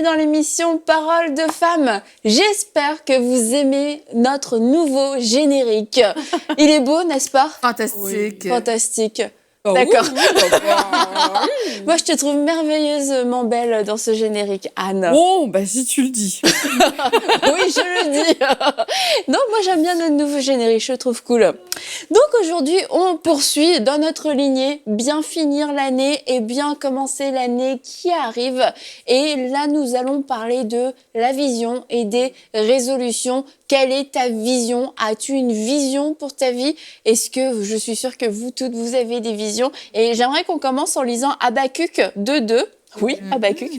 dans l'émission Parole de femmes. J'espère que vous aimez notre nouveau générique. Il est beau, n'est-ce pas? Fantastique. Oui. Fantastique. Oh, d'accord. Oui. Moi, je te trouve merveilleusement belle dans ce générique, Anne. Oh, bah si tu le dis. Oui, je le dis. Non, moi, j'aime bien notre nouveau générique, je le trouve cool. Donc, aujourd'hui, on poursuit dans notre lignée, bien finir l'année et bien commencer l'année qui arrive. Et là, nous allons parler de la vision et des résolutions. Quelle est ta vision? As-tu une vision pour ta vie? Est-ce que, je suis sûre que vous toutes, vous avez des visions? Et j'aimerais qu'on commence en lisant Habakkuk 2:2. Oui, Habakkuk.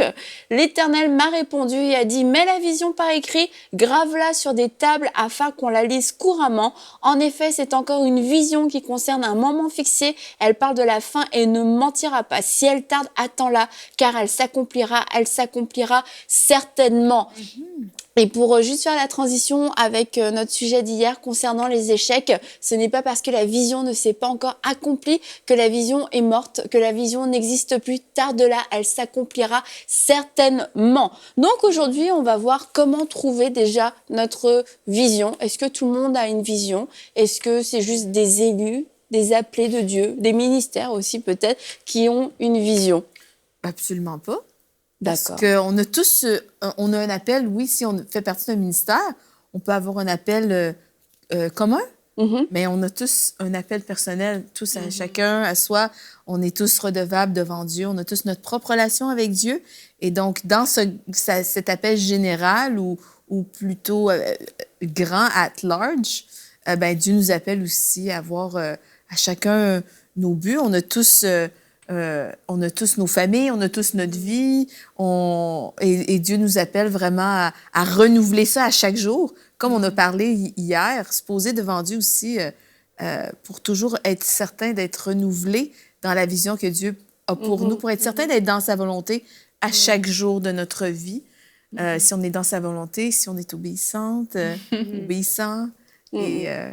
L'Éternel m'a répondu et a dit « Mets la vision par écrit, grave-la sur des tables afin qu'on la lise couramment. En effet, c'est encore une vision qui concerne un moment fixé. Elle parle de la fin et ne mentira pas. Si elle tarde, attends-la, car elle s'accomplira certainement. » Et pour juste faire la transition avec notre sujet d'hier concernant les échecs, ce n'est pas parce que la vision ne s'est pas encore accomplie que la vision est morte, que la vision n'existe plus. Tarde-là, elle s'accomplira certainement. Donc aujourd'hui, on va voir comment trouver déjà notre vision. Est-ce que tout le monde a une vision? Est-ce que c'est juste des élus, des appelés de Dieu, des ministères aussi peut-être, qui ont une vision? Absolument pas. D'accord. Parce qu'on a tous, on a un appel, oui, si on fait partie d'un ministère, on peut avoir un appel commun, mais on a tous un appel personnel, tous à chacun, à soi. On est tous redevables devant Dieu, on a tous notre propre relation avec Dieu. Et donc, dans cet appel général ou plutôt grand, at large, ben, Dieu nous appelle aussi à avoir à chacun nos buts. On a tous nos familles, on a tous notre vie, et Dieu nous appelle vraiment à renouveler ça à chaque jour. Comme on a parlé hier, se poser devant Dieu aussi pour toujours être certain d'être renouvelé dans la vision que Dieu a pour nous, pour être certain d'être dans sa volonté à chaque jour de notre vie. Si on est dans sa volonté, si on est obéissante, obéissant. Mais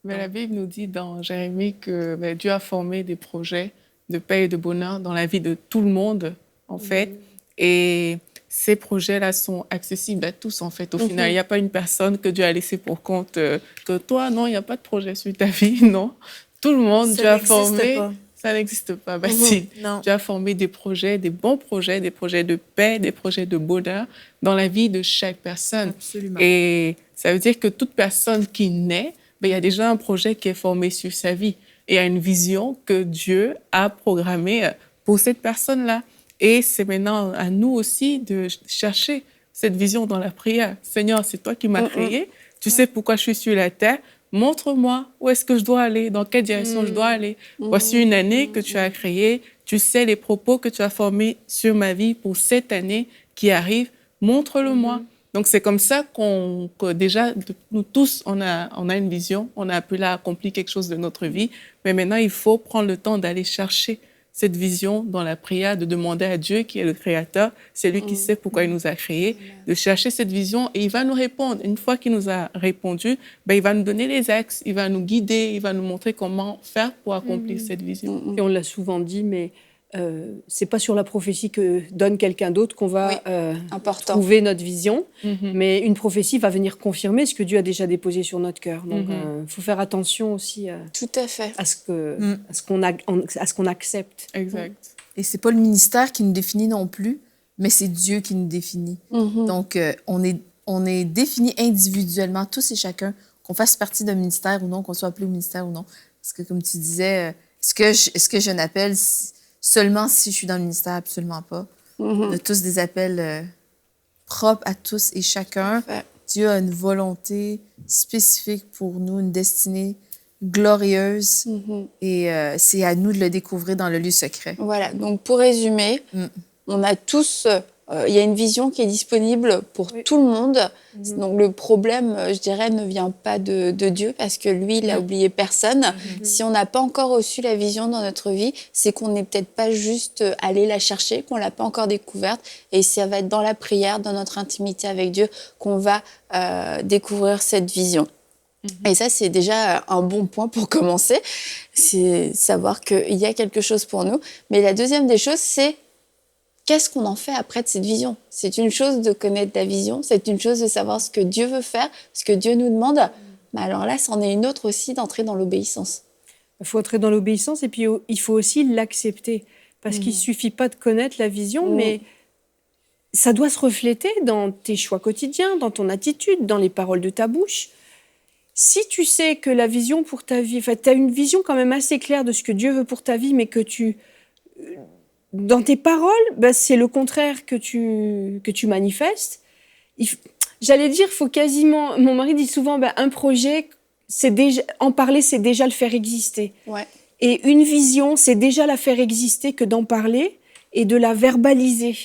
la Bible nous dit dans Jérémie que Dieu a formé des projets de paix et de bonheur dans la vie de tout le monde, en fait. Et ces projets-là sont accessibles à tous, en fait. Au final, il n'y a pas une personne que Dieu a laissé pour compte que toi, non, il n'y a pas de projet sur ta vie, non. Tout le monde, Dieu a formé... Ça n'existe pas, Bastille. Dieu a formé des projets, des bons projets, des projets de paix, des projets de bonheur dans la vie de chaque personne. Absolument. Et ça veut dire que toute personne qui naît, il y a déjà un projet qui est formé sur sa vie. Et il y a une vision que Dieu a programmée pour cette personne-là. Et c'est maintenant à nous aussi de chercher cette vision dans la prière. Seigneur, c'est toi qui m'as créé. Tu sais pourquoi je suis sur la terre. Montre-moi où est-ce que je dois aller, dans quelle direction je dois aller. Voici une année que tu as créée. Tu sais les propos que tu as formés sur ma vie pour cette année qui arrive. Montre-le-moi. Donc, c'est comme ça que déjà, nous tous, on a une vision, on a appelé à accomplir quelque chose de notre vie, mais maintenant, il faut prendre le temps d'aller chercher cette vision dans la prière, de demander à Dieu, qui est le Créateur, c'est lui qui sait pourquoi il nous a créés, de chercher cette vision et il va nous répondre. Une fois qu'il nous a répondu, il va nous donner les axes, il va nous guider, il va nous montrer comment faire pour accomplir cette vision. Et on l'a souvent dit, mais c'est pas sur la prophétie que donne quelqu'un d'autre qu'on va trouver notre vision, mais une prophétie va venir confirmer ce que Dieu a déjà déposé sur notre cœur. Donc, faut faire attention aussi Tout à fait. à ce qu'on accepte. Exact. Et c'est pas le ministère qui nous définit non plus, mais c'est Dieu qui nous définit. Donc, on est définis individuellement, tous et chacun, qu'on fasse partie d'un ministère ou non, qu'on soit appelé au ministère ou non. Parce que, comme tu disais, est-ce que j'ai un appel seulement si je suis dans le ministère? Absolument pas. On a tous des appels propres à tous et chacun. Dieu a une volonté spécifique pour nous, une destinée glorieuse. Et c'est à nous de le découvrir dans le lieu secret. Voilà, donc pour résumer, on a tous... il y a une vision qui est disponible pour tout le monde. Donc le problème, je dirais, ne vient pas de Dieu parce que lui, il n'a oublié personne. Si on n'a pas encore reçu la vision dans notre vie, c'est qu'on n'est peut-être pas juste allé la chercher, qu'on ne l'a pas encore découverte. Et ça va être dans la prière, dans notre intimité avec Dieu, qu'on va découvrir cette vision. Et ça, c'est déjà un bon point pour commencer. C'est savoir qu'il y a quelque chose pour nous. Mais la deuxième des choses, c'est qu'est-ce qu'on en fait après de cette vision? C'est une chose de connaître la vision, c'est une chose de savoir ce que Dieu veut faire, ce que Dieu nous demande. Mais alors là, c'en est une autre aussi d'entrer dans l'obéissance. Il faut entrer dans l'obéissance et puis il faut aussi l'accepter. Parce qu'il ne suffit pas de connaître la vision, mais ça doit se refléter dans tes choix quotidiens, dans ton attitude, dans les paroles de ta bouche. Si tu sais que la vision pour ta vie, tu as une vision quand même assez claire de ce que Dieu veut pour ta vie, mais que dans tes paroles, c'est le contraire que tu manifestes. J'allais dire, faut quasiment... Mon mari dit souvent, un projet, en parler, c'est déjà le faire exister. Ouais. Et une vision, c'est déjà la faire exister que d'en parler et de la verbaliser.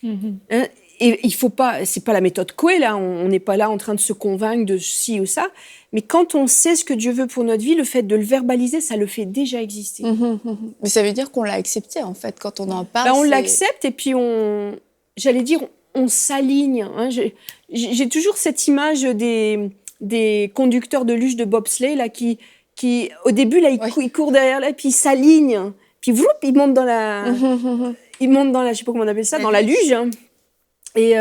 Hein? Et il faut pas... C'est pas la méthode Coué, là. On n'est pas là en train de se convaincre de ci ou ça. Mais quand on sait ce que Dieu veut pour notre vie, le fait de le verbaliser, ça le fait déjà exister. Mais ça veut dire qu'on l'a accepté, en fait, quand on en parle. On l'accepte et puis j'allais dire, on s'aligne. Hein. J'ai toujours cette image des conducteurs de luge de bobsleigh là, qui au début, là, ils courent derrière, là, puis ils s'alignent. Puis ils montent dans la... ils montent dans la... Je sais pas comment on appelle ça, dans la luge. Hein. Et...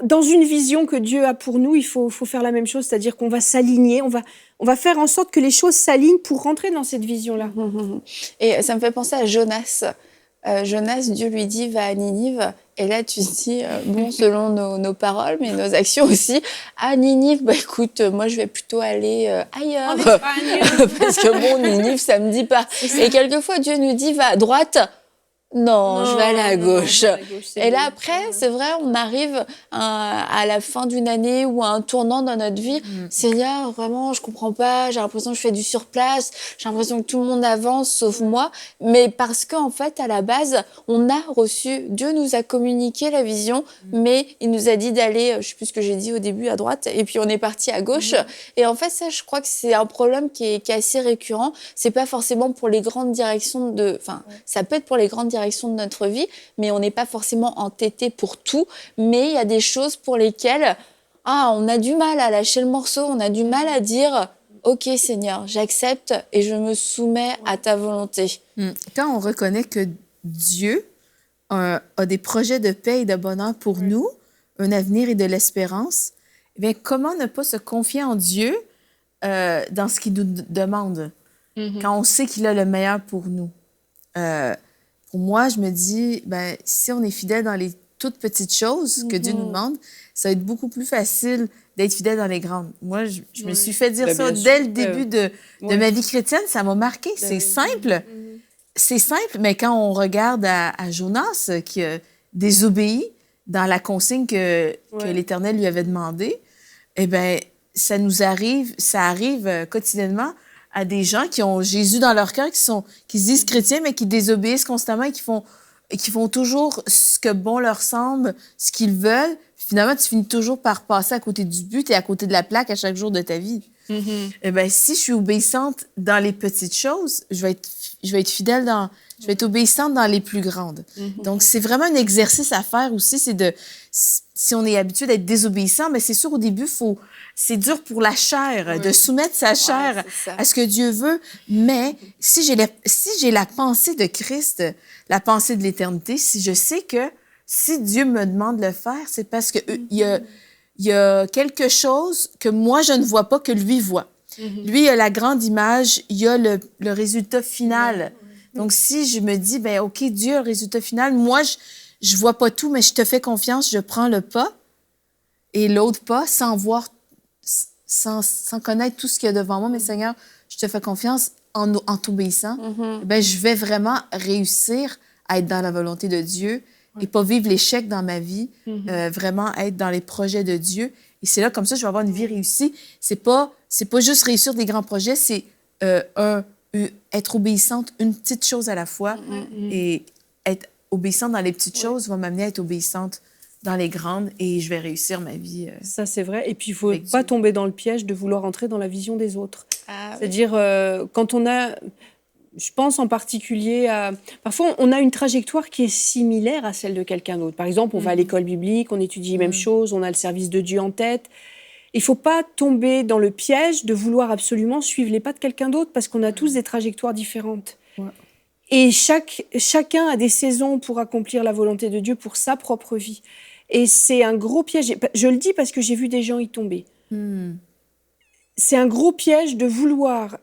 dans une vision que Dieu a pour nous, il faut faire la même chose, c'est-à-dire qu'on va s'aligner, on va faire en sorte que les choses s'alignent pour rentrer dans cette vision-là. Et ça me fait penser à Jonas. Jonas, Dieu lui dit, va à Ninive. Et là, tu te dis, selon nos paroles, mais nos actions aussi, à Ninive, écoute, moi, je vais plutôt aller ailleurs. En Espagne. Parce que Ninive, ça me dit pas. Et quelquefois, Dieu nous dit, va à droite. Non, je vais aller à gauche. Et là, après, c'est vrai, on arrive à la fin d'une année ou à un tournant dans notre vie. Seigneur, vraiment, je comprends pas. J'ai l'impression que je fais du surplace. J'ai l'impression que tout le monde avance, sauf moi. Mais parce qu'en fait, à la base, on a reçu, Dieu nous a communiqué la vision, mais il nous a dit d'aller, je sais plus ce que j'ai dit au début, à droite. Et puis, on est parti à gauche. Et en fait, ça, je crois que c'est un problème qui est assez récurrent. C'est pas forcément pour les grandes directions ça peut être pour les grandes directions de notre vie, mais on n'est pas forcément entêté pour tout. Mais il y a des choses pour lesquelles on a du mal à lâcher le morceau, on a du mal à dire « Ok Seigneur, j'accepte et je me soumets à ta volonté. » Quand on reconnaît que Dieu a des projets de paix et de bonheur pour nous, un avenir et de l'espérance, eh bien, comment ne pas se confier en Dieu dans ce qu'il nous demande, quand on sait qu'il a le meilleur pour nous? Pour moi, je me dis, si on est fidèle dans les toutes petites choses que Dieu nous demande, ça va être beaucoup plus facile d'être fidèle dans les grandes. Moi, je me suis fait dire ça dès le début de ma vie chrétienne. Ça m'a marqué. C'est simple. C'est simple, mais quand on regarde à Jonas, qui a désobéi dans la consigne que l'Éternel lui avait demandée, eh bien, ça arrive quotidiennement à des gens qui ont Jésus dans leur cœur, qui se disent chrétiens, mais qui désobéissent constamment et qui font toujours ce que bon leur semble, ce qu'ils veulent. Finalement, tu finis toujours par passer à côté du but et à côté de la plaque à chaque jour de ta vie. Eh bien, si je suis obéissante dans les petites choses, je vais être fidèle je vais être obéissante dans les plus grandes. Donc, c'est vraiment un exercice à faire aussi, si on est habitué d'être désobéissant, mais c'est sûr, au début, c'est dur pour la chair, de soumettre sa chair à ce que Dieu veut. Mais si j'ai la pensée de Christ, la pensée de l'éternité, si je sais que si Dieu me demande de le faire, c'est parce que il y a quelque chose que moi, je ne vois pas, que lui voit. Lui, il a la grande image, il y a le résultat final. Donc, si je me dis, OK, Dieu a le résultat final, moi, je vois pas tout, mais je te fais confiance, je prends le pas et l'autre pas sans voir, sans connaître tout ce qu'il y a devant moi, mais Seigneur, je te fais confiance en t'obéissant, je vais vraiment réussir à être dans la volonté de Dieu et pas vivre l'échec dans ma vie, vraiment être dans les projets de Dieu. Et c'est là, comme ça, je vais avoir une vie réussie. C'est pas juste réussir des grands projets, c'est être obéissante une petite chose à la fois. Et être obéissante dans les petites choses va m'amener à être obéissante dans les grandes et je vais réussir ma vie. Ça, c'est vrai. Et puis, il ne faut pas tomber dans le piège de vouloir entrer dans la vision des autres. C'est-à-dire, quand on a... Je pense en particulier à... Parfois, on a une trajectoire qui est similaire à celle de quelqu'un d'autre. Par exemple, on va à l'école biblique, on étudie les mêmes choses, on a le service de Dieu en tête. Il ne faut pas tomber dans le piège de vouloir absolument suivre les pas de quelqu'un d'autre parce qu'on a tous des trajectoires différentes. Et chacun a des saisons pour accomplir la volonté de Dieu pour sa propre vie. Et c'est un gros piège. Je le dis parce que j'ai vu des gens y tomber. C'est un gros piège de vouloir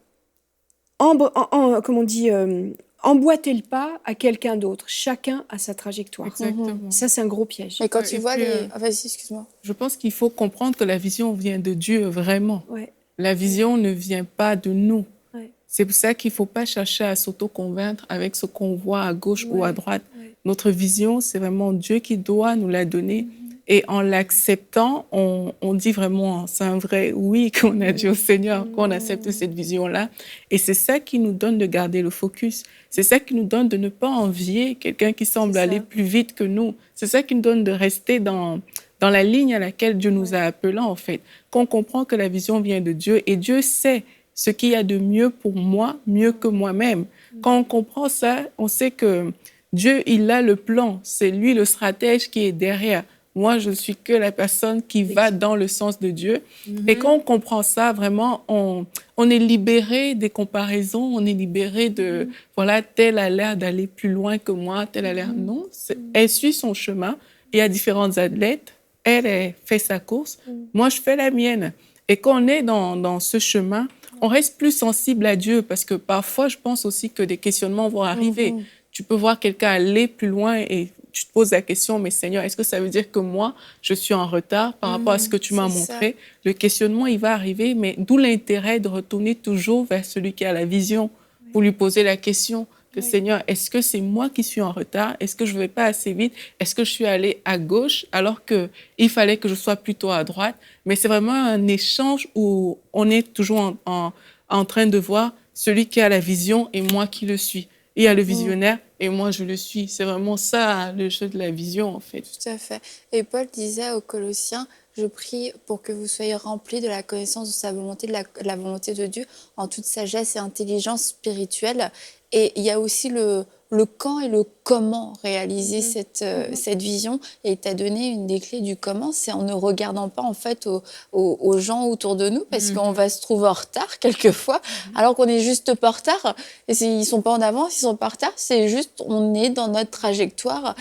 emboîter le pas à quelqu'un d'autre. Chacun a sa trajectoire. Exactement. Ça, c'est un gros piège. Et quand tu vois vas-y, excuse-moi. Je pense qu'il faut comprendre que la vision vient de Dieu, vraiment. Ouais. La vision ne vient pas de nous. Ouais. C'est pour ça qu'il ne faut pas chercher à s'auto-convaincre avec ce qu'on voit à gauche ou à droite. Ouais. Notre vision, c'est vraiment Dieu qui doit nous la donner. Et en l'acceptant, on dit vraiment, c'est un vrai oui qu'on a dit au Seigneur, qu'on accepte cette vision-là. Et c'est ça qui nous donne de garder le focus. C'est ça qui nous donne de ne pas envier quelqu'un qui semble aller plus vite que nous. C'est ça qui nous donne de rester dans la ligne à laquelle Dieu nous a appelés, en fait. Qu'on comprend que la vision vient de Dieu et Dieu sait ce qu'il y a de mieux pour moi, mieux que moi-même. Quand on comprend ça, on sait que Dieu, il a le plan. C'est lui le stratège qui est derrière. Moi, je ne suis que la personne qui va dans le sens de Dieu. Et quand on comprend ça, vraiment, on est libéré des comparaisons, on est libéré de, voilà, tel a l'air d'aller plus loin que moi, tel a l'air... Non, elle suit son chemin. Il y a différentes athlètes. Elle fait sa course. Moi, je fais la mienne. Et quand on est dans ce chemin, on reste plus sensible à Dieu parce que parfois, je pense aussi que des questionnements vont arriver. Tu peux voir quelqu'un aller plus loin et tu te poses la question, mais Seigneur, est-ce que ça veut dire que moi, je suis en retard par rapport à ce que tu m'as montré? Le questionnement, il va arriver, mais d'où l'intérêt de retourner toujours vers celui qui a la vision pour lui poser la question que Seigneur, est-ce que c'est moi qui suis en retard? Est-ce que je ne vais pas assez vite? Est-ce que je suis allée à gauche alors qu'il fallait que je sois plutôt à droite? Mais c'est vraiment un échange où on est toujours en train de voir celui qui a la vision et moi qui le suis. Il y a le visionnaire et moi, je le suis. C'est vraiment ça, le jeu de la vision, en fait. Tout à fait. Et Paul disait aux Colossiens, je prie pour que vous soyez remplis de la connaissance de sa volonté, de la volonté de Dieu, en toute sagesse et intelligence spirituelle. Et il y a aussi le quand et le comment réaliser cette vision. Et tu as donné une des clés du comment, c'est en ne regardant pas en fait aux gens autour de nous, parce qu'on va se trouver en retard quelquefois, alors qu'on n'est juste pas en retard. Et ils sont pas en avance, ils sont pas en retard, c'est juste on est dans notre trajectoire.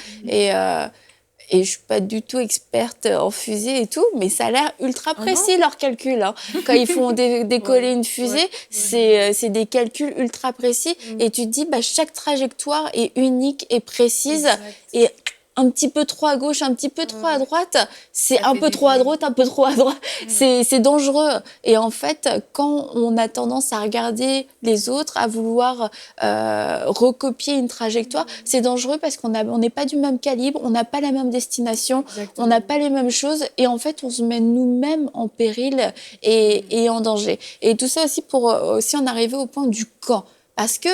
Et je suis pas du tout experte en fusée et tout, mais ça a l'air ultra précis, leurs calculs. Hein. Quand ils font décoller une fusée, c'est des calculs ultra précis. Et tu te dis, chaque trajectoire est unique et précise. Et un petit peu trop à gauche, un petit peu trop à droite, c'est un peu trop à droite, un peu trop à droite. C'est dangereux. Et en fait, quand on a tendance à regarder les autres, à vouloir recopier une trajectoire, c'est dangereux parce qu'on n'est pas du même calibre, on n'a pas la même destination, on n'a pas les mêmes choses. Et en fait, on se met nous-mêmes en péril et en danger. Et tout ça aussi pour aussi en arriver au point du quand. Parce que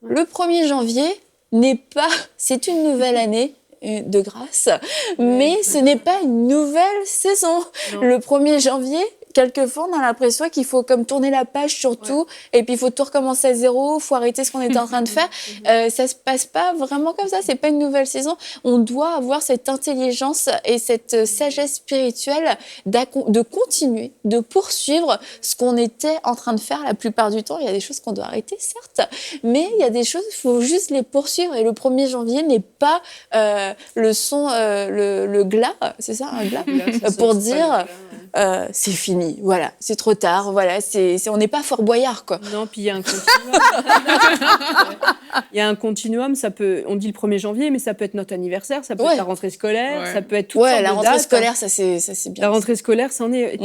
le 1er janvier c'est une nouvelle année de grâce, mais ce n'est pas une nouvelle saison. Non. Le 1er janvier, quelquefois, on a l'impression qu'il faut comme tourner la page sur tout, et puis il faut tout recommencer à zéro, il faut arrêter ce qu'on était en train de faire. Ça se passe pas vraiment comme ça, c'est pas une nouvelle saison. On doit avoir cette intelligence et cette sagesse spirituelle de continuer, de poursuivre ce qu'on était en train de faire la plupart du temps. Il y a des choses qu'on doit arrêter, certes, mais il y a des choses, il faut juste les poursuivre. Et le 1er janvier n'est pas le glas, c'est ça, un glas, pour dire... c'est fini, voilà, c'est trop tard, voilà, on n'est pas Fort Boyard, quoi. Non, puis il y a un continuum. Il y a un continuum, on dit le 1er janvier, mais ça peut être notre anniversaire, ça peut être la rentrée scolaire, ça peut être toute sorte de dates. Ouais, la rentrée scolaire, ça c'est bien. La rentrée scolaire, ça en est...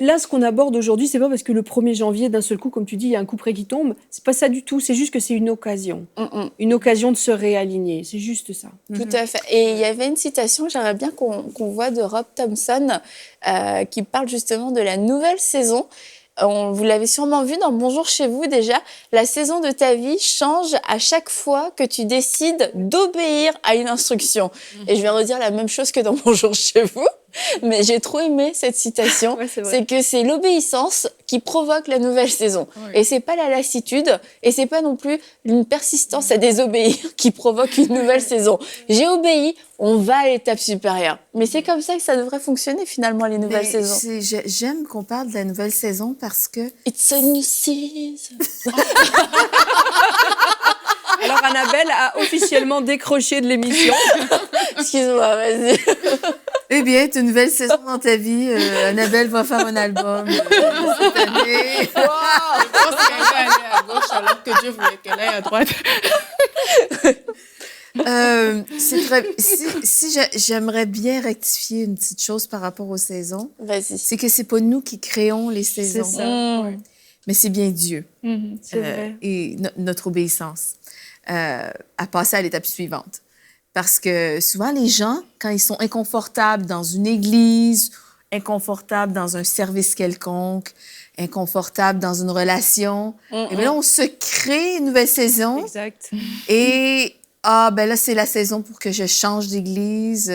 Là, ce qu'on aborde aujourd'hui, c'est pas parce que le 1er janvier, d'un seul coup, comme tu dis, il y a un coup près qui tombe, c'est pas ça du tout, c'est juste que c'est une occasion. Une occasion de se réaligner, c'est juste ça. Tout à fait. Et il y avait une citation, j'aimerais bien qu'on voit de Rob Thompson, qui parle justement de la nouvelle saison. Vous l'avez sûrement vu dans Bonjour chez vous déjà. La saison de ta vie change à chaque fois que tu décides d'obéir à une instruction. Et je vais redire la même chose que dans Bonjour chez vous. Mais j'ai trop aimé cette citation. C'est que c'est l'obéissance qui provoque la nouvelle saison. Et c'est pas la lassitude, et c'est pas non plus une persistance à désobéir qui provoque une nouvelle saison. J'ai obéi, on va à l'étape supérieure. Mais c'est comme ça que ça devrait fonctionner finalement, les nouvelles saisons. J'aime qu'on parle de la nouvelle saison parce que... It's a new season. Alors, Annabelle a officiellement décroché de l'émission. Excuse-moi, vas-y. Eh bien, une nouvelle saison dans ta vie. Annabelle va faire un album cette année. Je pense qu'elle va aller à gauche alors que Dieu voulait qu'elle aille à droite. C'est très... J'aimerais bien rectifier une petite chose par rapport aux saisons. Vas-y. C'est que c'est pas nous qui créons les saisons. C'est ça. Mais c'est bien Dieu. C'est vrai. Et notre obéissance à passer à l'étape suivante. Parce que souvent, les gens, quand ils sont inconfortables dans une église, inconfortables dans un service quelconque, inconfortables dans une relation, et bien là, on se crée une nouvelle saison. Exact. Et, ben là, c'est la saison pour que je change d'église.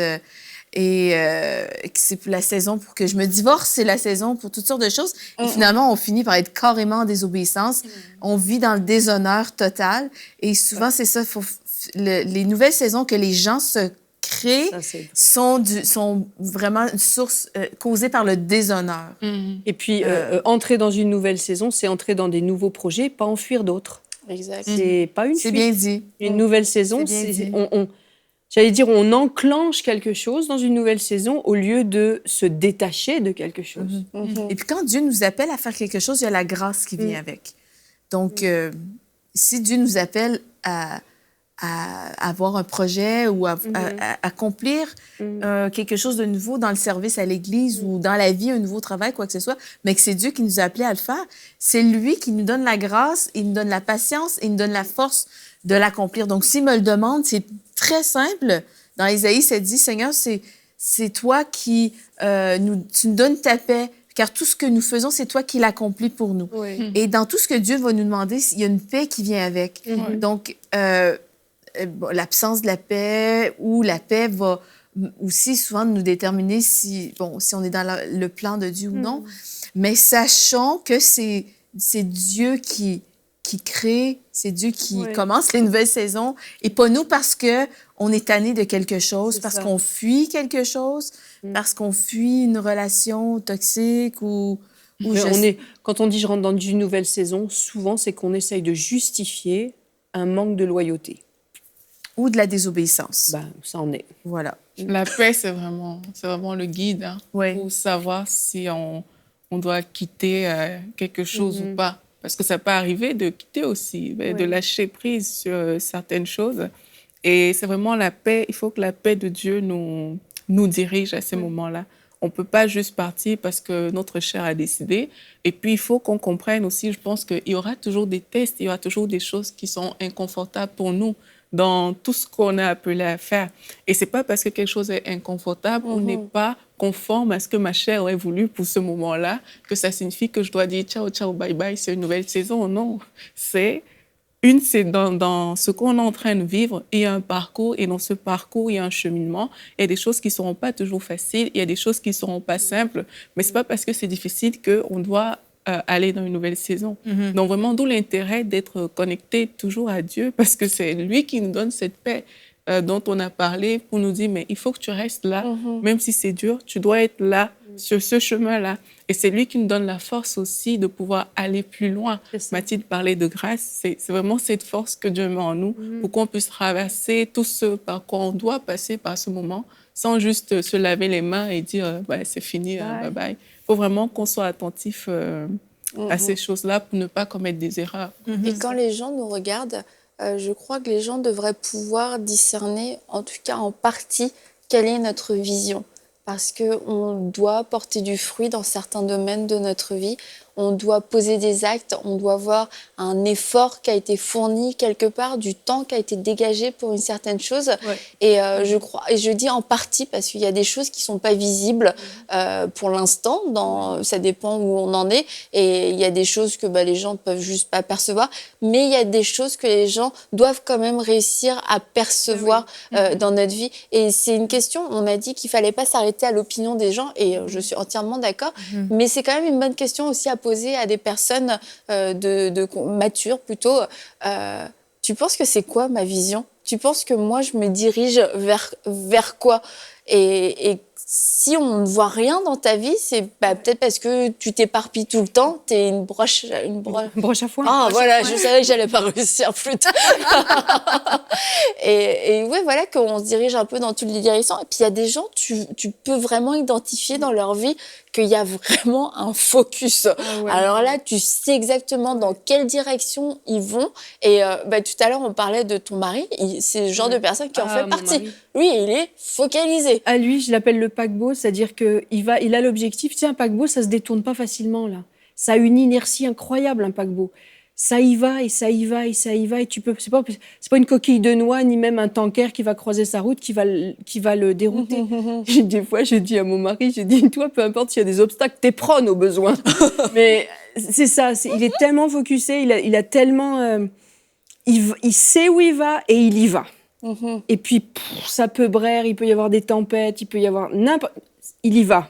C'est la saison pour que je me divorce, c'est la saison pour toutes sortes de choses. Et finalement, on finit par être carrément en désobéissance. On vit dans le déshonneur total. Et souvent, c'est ça, les nouvelles saisons que les gens se créent sont vraiment une source causée par le déshonneur. Et puis, entrer dans une nouvelle saison, c'est entrer dans des nouveaux projets, pas en fuir d'autres. Exact. C'est pas une C'est fuite. bien dit. Une nouvelle saison, j'allais dire, on enclenche quelque chose dans une nouvelle saison au lieu de se détacher de quelque chose. Et puis quand Dieu nous appelle à faire quelque chose, il y a la grâce qui vient avec. Donc, si Dieu nous appelle à avoir un projet ou à accomplir quelque chose de nouveau dans le service à l'Église ou dans la vie, un nouveau travail, quoi que ce soit, mais que c'est Dieu qui nous a appelés à le faire, c'est lui qui nous donne la grâce, il nous donne la patience, il nous donne la force de l'accomplir. Donc, s'il me le demande, c'est très simple. Dans Isaïe, ça dit, Seigneur, c'est toi qui tu nous donnes ta paix, car tout ce que nous faisons, c'est toi qui l'accomplis pour nous. Oui. Et dans tout ce que Dieu va nous demander, il y a une paix qui vient avec. Donc, l'absence de la paix ou la paix va aussi souvent nous déterminer si on est dans le plan de Dieu ou non. Mais sachons que c'est Dieu qui crée, c'est Dieu qui commence les nouvelles saisons et pas nous parce qu'on est tanné de quelque chose, parce qu'on fuit quelque chose, parce qu'on fuit une relation toxique ou quand on dit je rentre dans une nouvelle saison, souvent c'est qu'on essaye de justifier un manque de loyauté. Ou de la désobéissance. Ben, ça en est. Voilà. La paix, c'est vraiment le guide pour savoir si on doit quitter quelque chose ou pas. Parce que ça peut arriver de quitter aussi, de lâcher prise sur certaines choses. Et c'est vraiment la paix. Il faut que la paix de Dieu nous dirige à ces moments-là. On ne peut pas juste partir parce que notre chair a décidé. Et puis, il faut qu'on comprenne aussi, je pense qu'il y aura toujours des tests, il y aura toujours des choses qui sont inconfortables pour nous dans tout ce qu'on a appelé à faire. Et ce n'est pas parce que quelque chose est inconfortable, on n'est pas conforme à ce que ma chair aurait voulu pour ce moment-là, que ça signifie que je dois dire ciao, ciao, bye, bye, c'est une nouvelle saison. Non, c'est dans ce qu'on est en train de vivre, il y a un parcours, et dans ce parcours, il y a un cheminement. Il y a des choses qui ne seront pas toujours faciles, il y a des choses qui ne seront pas simples, mais ce n'est pas parce que c'est difficile qu'on doit aller dans une nouvelle saison. Donc vraiment, d'où l'intérêt d'être connecté toujours à Dieu, parce que c'est lui qui nous donne cette paix dont on a parlé pour nous dire, mais il faut que tu restes là, même si c'est dur, tu dois être là, sur ce chemin-là. Et c'est lui qui nous donne la force aussi de pouvoir aller plus loin. Mathilde parlait de grâce, c'est vraiment cette force que Dieu met en nous pour qu'on puisse traverser tout ce par quoi on doit passer par ce moment, sans juste se laver les mains et dire c'est fini, bye bye. Il faut vraiment qu'on soit attentif à ces choses-là pour ne pas commettre des erreurs. Et quand les gens nous regardent, je crois que les gens devraient pouvoir discerner, en tout cas en partie, quelle est notre vision. Parce qu'on doit porter du fruit dans certains domaines de notre vie. On doit poser des actes, on doit voir un effort qui a été fourni quelque part, du temps qui a été dégagé pour une certaine chose. Et je crois, et je dis en partie parce qu'il y a des choses qui sont pas visibles pour l'instant. Ça dépend où on en est. Et il y a des choses que les gens peuvent juste pas percevoir. Mais il y a des choses que les gens doivent quand même réussir à percevoir dans notre vie. Et c'est une question. On a dit qu'il fallait pas s'arrêter à l'opinion des gens. Et je suis entièrement d'accord. Mais c'est quand même une bonne question aussi à poser à des personnes matures plutôt. Tu penses que c'est quoi ma vision ? Tu penses que moi, je me dirige vers quoi ? Et si on ne voit rien dans ta vie, c'est peut-être parce que tu t'éparpilles tout le temps, t'es une broche à foin. Ah, voilà, je savais que j'allais pas réussir plus tard. et ouais, voilà, qu'on se dirige un peu dans toutes les directions. Et puis, il y a des gens, tu peux vraiment identifier dans leur vie qu'il y a vraiment un focus. Alors là, tu sais exactement dans quelle direction ils vont. Et tout à l'heure, on parlait de ton mari. C'est le genre de personne qui en fait partie. Lui, il est focalisé. À lui, je l'appelle le paquebot, c'est-à-dire qu'il a l'objectif. Tu sais, un paquebot, ça se détourne pas facilement, là. Ça a une inertie incroyable, un paquebot. Ça y va, et ça y va, et ça y va, et tu peux... C'est pas une coquille de noix, ni même un tanker qui va croiser sa route, qui va le dérouter. Des fois, je dis à mon mari, toi, peu importe s'il y a des obstacles, t'es prône au besoin. Mais c'est ça, il est tellement focusé, il a tellement... il sait où il va, et il y va. Et puis, ça peut braire, il peut y avoir des tempêtes, il peut y avoir n'importe... Il y va.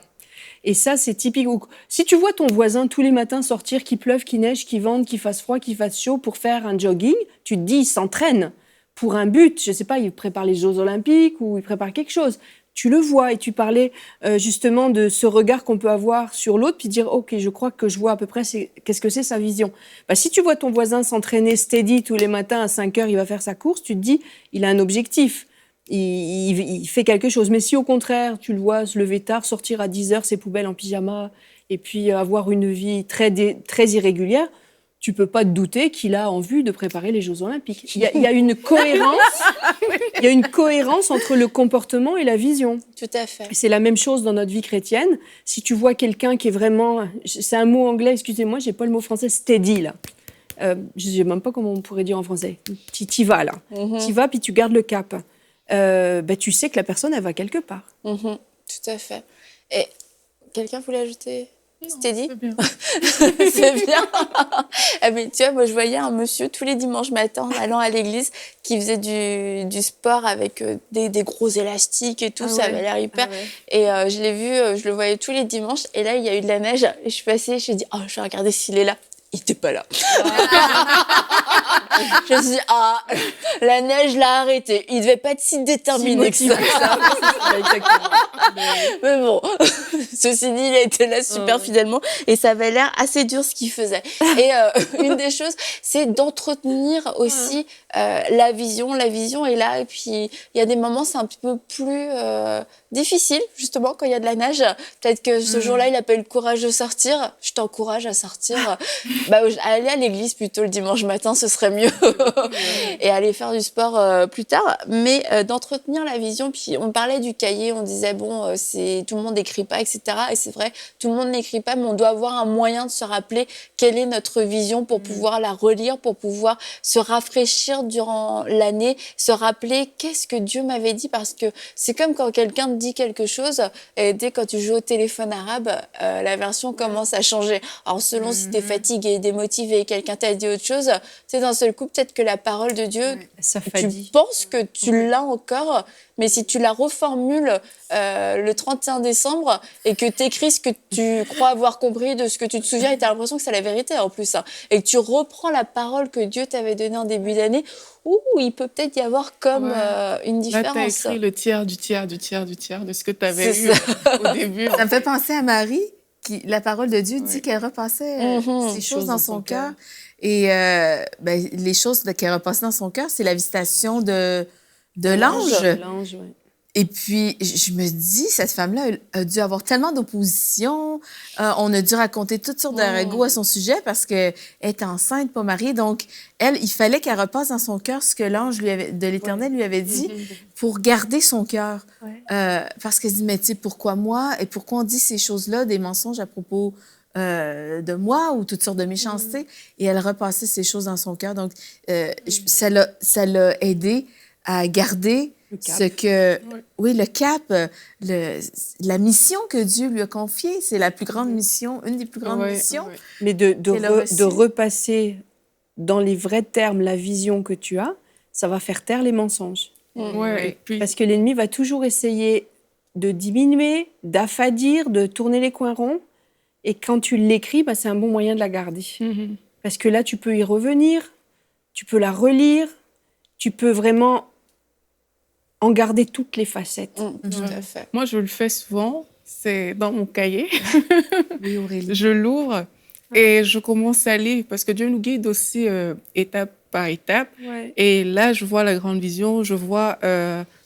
Et ça, c'est typique. Si tu vois ton voisin tous les matins sortir, qu'il pleuve, qu'il neige, qu'il vente, qu'il fasse froid, qu'il fasse chaud pour faire un jogging, tu te dis, il s'entraîne pour un but. Je sais pas, il prépare les Jeux Olympiques ou il prépare quelque chose. Tu le vois et tu parlais justement de ce regard qu'on peut avoir sur l'autre puis dire, OK, je crois que je vois à peu près qu'est-ce que c'est sa vision. Si tu vois ton voisin s'entraîner steady tous les matins à 5 heures, il va faire sa course, tu te dis, il a un objectif. Il fait quelque chose. Mais si au contraire, tu le vois se lever tard, sortir à 10 heures, ses poubelles en pyjama, et puis avoir une vie très irrégulière, tu peux pas te douter qu'il a en vue de préparer les Jeux Olympiques. Il y a une cohérence. Il y a une cohérence entre le comportement et la vision. Tout à fait. C'est la même chose dans notre vie chrétienne. Si tu vois quelqu'un qui est vraiment... C'est un mot anglais, excusez-moi, j'ai pas le mot français, steady, là. Je sais même pas comment on pourrait dire en français. T'y vas, là. T'y vas, puis tu gardes le cap. Tu sais que la personne, elle va quelque part. Tout à fait. Et quelqu'un voulait ajouter? C'était dit? C'est bien. C'est bien. Mais tu vois, moi, je voyais un monsieur tous les dimanches matins en allant à l'église qui faisait du sport avec des gros élastiques et tout. Ça avait l'air hyper. Et je l'ai vu, je le voyais tous les dimanches. Et là, il y a eu de la neige. Et je suis passée, je me suis dit, je vais regarder s'il est là. Il n'était pas là. Je me suis dit, la neige l'a arrêté. Il devait pas être si déterminé que ça. Mais bon, ceci dit, il a été là super fidèlement et ça avait l'air assez dur ce qu'il faisait. Et une des choses, c'est d'entretenir aussi la vision. La vision est là et puis il y a des moments, c'est un petit peu plus difficile, justement, quand il y a de la neige. Peut-être que ce jour-là, il n'a pas eu le courage de sortir. Je t'encourage à sortir. Aller à l'église plutôt le dimanche matin, ce serait mieux. Et aller faire du sport plus tard. Mais d'entretenir la vision. Puis on parlait du cahier, on disait, tout le monde n'écrit pas, etc. Et c'est vrai, tout le monde n'écrit pas, mais on doit avoir un moyen de se rappeler quelle est notre vision pour pouvoir la relire, pour pouvoir se rafraîchir durant l'année, se rappeler qu'est-ce que Dieu m'avait dit. Parce que c'est comme quand quelqu'un te dit quelque chose, et dès quand tu joues au téléphone arabe, la version commence à changer. Alors selon si t'es fatigué, démotivé, quelqu'un t'a dit autre chose, tu sais, d'un seul coup, peut-être que la parole de Dieu, tu penses que tu l'as encore, mais si tu la reformules le 31 décembre et que tu écris ce que tu crois avoir compris de ce que tu te souviens et tu as l'impression que c'est la vérité en plus, et que tu reprends la parole que Dieu t'avait donnée en début d'année, il peut peut-être y avoir comme une différence. Là, tu as écrit le tiers du tiers du tiers du tiers de ce que tu avais eu au début. Ça me fait penser à Marie, la parole de Dieu dit qu'elle repassait ces choses dans son cœur. Et les choses qu'elle repassait dans son cœur, c'est la visitation de l'ange. L'ange, oui. Et puis, je me dis, cette femme-là a dû avoir tellement d'opposition. On a dû raconter toutes sortes de ragots à son sujet parce qu'elle est enceinte, pas mariée. Donc, il fallait qu'elle repasse dans son cœur ce que l'ange de l'Éternel lui avait dit pour garder son cœur. Parce qu'elle se dit, mais tu sais, pourquoi moi? Et pourquoi on dit ces choses-là, des mensonges à propos de moi ou toutes sortes de méchancetés? Et elle repassait ces choses dans son cœur. Donc, ça l'a aidé à garder le cap, la mission que Dieu lui a confiée. C'est la plus grande mission, une des plus grandes missions. Mais de repasser dans les vrais termes la vision que tu as, ça va faire taire les mensonges. Parce que l'ennemi va toujours essayer de diminuer, d'affadir, de tourner les coins ronds. Et quand tu l'écris, c'est un bon moyen de la garder. Parce que là, tu peux y revenir, tu peux la relire, tu peux vraiment en garder toutes les facettes. Tout à fait. Moi, je le fais souvent, c'est dans mon cahier. Oui, Aurélie. Je l'ouvre et je commence à lire parce que Dieu nous guide aussi étape par étape. Ouais. Et là, je vois la grande vision, je vois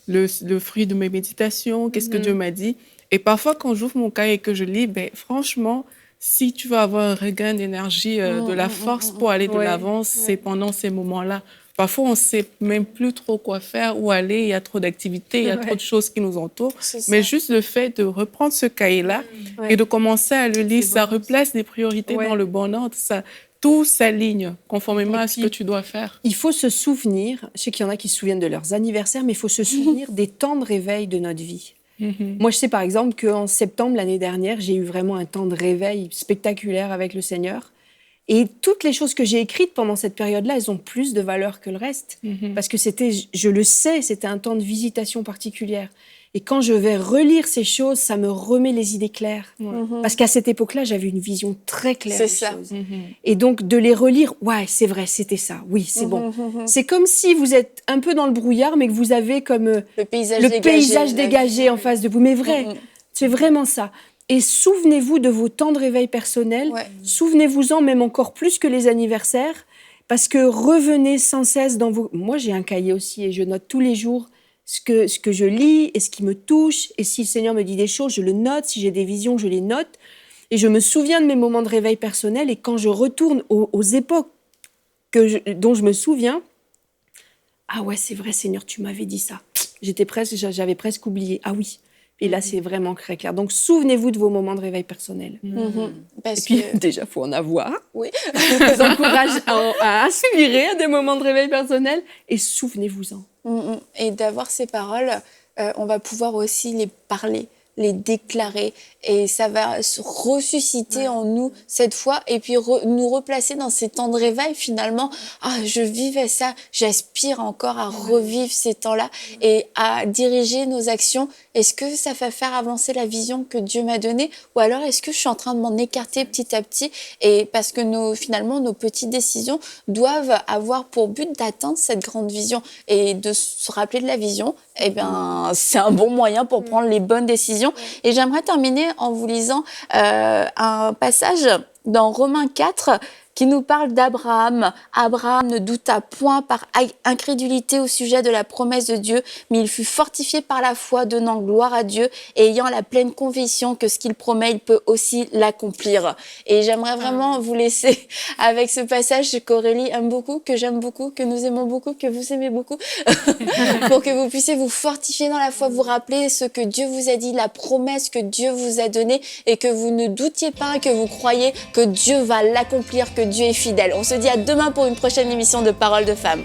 le fruit de mes méditations, qu'est-ce que Dieu m'a dit. Et parfois, quand j'ouvre mon cahier et que je lis, franchement, si tu veux avoir un regain d'énergie, de la force pour aller de l'avant, c'est pendant ces moments-là. Parfois, on ne sait même plus trop quoi faire, où aller, il y a trop d'activités, il y a trop de choses qui nous entourent. Mais juste le fait de reprendre ce cahier-là et de commencer à le lire, ça replace des priorités dans le bon ordre, tout s'aligne conformément à ce que tu dois faire. Il faut se souvenir, je sais qu'il y en a qui se souviennent de leurs anniversaires, mais il faut se souvenir des temps de réveil de notre vie. Moi, je sais par exemple qu'en septembre l'année dernière, j'ai eu vraiment un temps de réveil spectaculaire avec le Seigneur. Et toutes les choses que j'ai écrites pendant cette période-là, elles ont plus de valeur que le reste. Parce que c'était, je le sais, c'était un temps de visitation particulière. Et quand je vais relire ces choses, ça me remet les idées claires. Parce qu'à cette époque-là, j'avais une vision très claire des choses. Et donc, de les relire, ouais, c'est vrai, c'était ça. Oui, c'est bon. C'est comme si vous êtes un peu dans le brouillard, mais que vous avez comme le paysage dégagé en face de vous. Mais vrai, c'est vraiment ça. Et souvenez-vous de vos temps de réveil personnel. Souvenez-vous-en même encore plus que les anniversaires. Parce que revenez sans cesse dans vos... Moi, j'ai un cahier aussi et je note tous les jours ce que je lis et ce qui me touche. Et si le Seigneur me dit des choses, je le note. Si j'ai des visions, je les note. Et je me souviens de mes moments de réveil personnel. Et quand je retourne aux époques dont je me souviens, ah ouais, c'est vrai, Seigneur, tu m'avais dit ça. J'avais presque oublié. Ah oui. Et là, c'est vraiment très clair. Donc, souvenez-vous de vos moments de réveil personnel. Parce et puis, que... déjà, il faut en avoir. Oui. Je vous encourage à aspirer à des moments de réveil personnel et souvenez-vous-en. Et d'avoir ces paroles, on va pouvoir aussi les parler, les déclarer. Et ça va se ressusciter en nous cette fois et puis nous replacer dans ces temps de réveil finalement. Ah, je vivais ça, j'aspire encore à revivre ces temps-là et à diriger nos actions. Est-ce que ça va faire avancer la vision que Dieu m'a donnée ou alors est-ce que je suis en train de m'en écarter petit à petit et parce que finalement nos petites décisions doivent avoir pour but d'atteindre cette grande vision et de se rappeler de la vision, eh bien, c'est un bon moyen pour prendre les bonnes décisions. Et j'aimerais terminer en vous lisant un passage dans Romains 4 qui nous parle d'Abraham. Abraham ne douta point par incrédulité au sujet de la promesse de Dieu, mais il fut fortifié par la foi, donnant gloire à Dieu et ayant la pleine conviction que ce qu'il promet, il peut aussi l'accomplir. Et j'aimerais vraiment vous laisser avec ce passage qu'Aurélie aime beaucoup, que j'aime beaucoup, que nous aimons beaucoup, que vous aimez beaucoup, pour que vous puissiez vous fortifier dans la foi, vous rappeler ce que Dieu vous a dit, la promesse que Dieu vous a donnée et que vous ne doutiez pas, que vous croyez que Dieu va l'accomplir, que Dieu est fidèle. On se dit à demain pour une prochaine émission de Paroles de Femmes.